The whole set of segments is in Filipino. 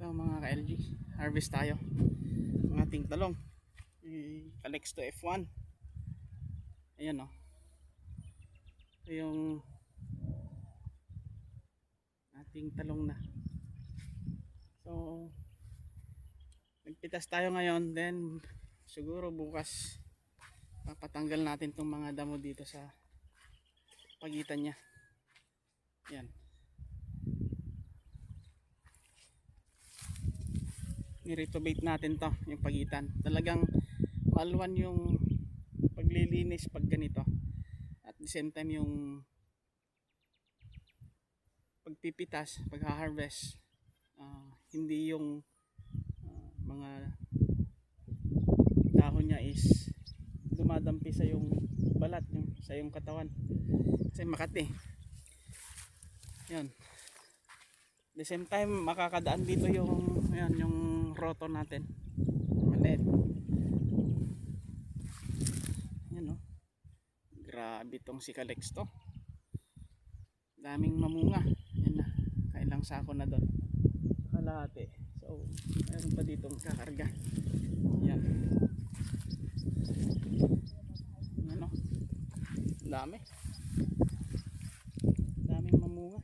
Ito mga ka-LG, harvest tayo ng ating talong. Calixto F1. Ayan o. Ito yung ating talong na. So, nagpitas tayo ngayon. Then, siguro bukas papatanggal natin itong mga damo dito sa pagitan niya. Ayan. Niretobate natin to yung pagitan. Talagang maluwan yung paglilinis pag ganito, at the same time yung pagpipitas, pag-harvest, hindi yung mga dahon niya is dumadampi sa yung balat, sa yung katawan kasi makati. Yan, the same time makakadaan dito yung yan, yung rotor natin maliit. Yan o, grabe tong si Calixto, daming mamunga. Yan na, kailang sako na doon, kalahati. So meron pa ditong kakarga. Yan, yan o, dami, daming mamunga.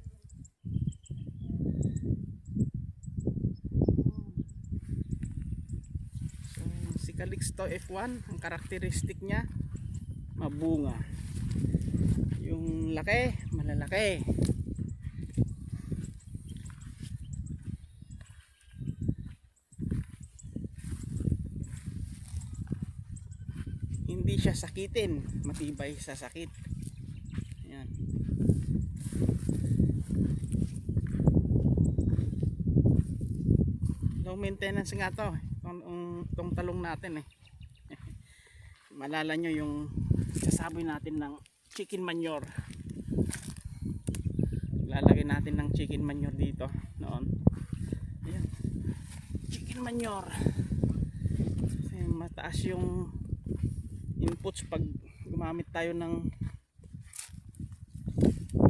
Si Calixto F1, ang karakteristik niya, mabunga. Yung laki, malalaki. Hindi siya sakitin, matibay sa sakit. Ayan. Low maintenance nga to, itong talong natin eh. Malala nyo yung sasaboy natin ng chicken manure. Lalagay natin ng chicken manure dito noon. Ayan, chicken manure. Kasi mataas yung inputs pag gumamit tayo ng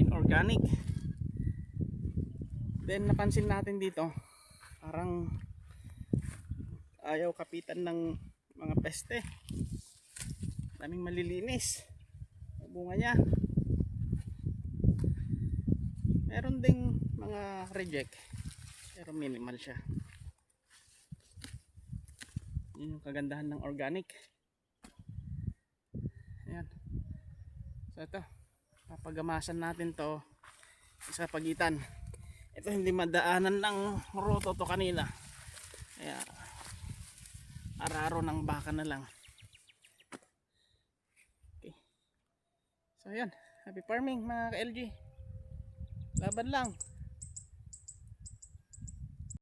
inorganic. Then napansin natin dito, parang ayaw kapitan ng mga peste. Daming malilinis bunga niya. Meron ding mga reject, pero minimal siya. Yun yung kagandahan ng organic. Ayan. So ito, papagamasan natin to sa pagitan. Ito hindi madaanan ng roto to kanina, kaya araro ng baka na lang. Okay. So ayan, happy farming mga ka-LG. Laban lang.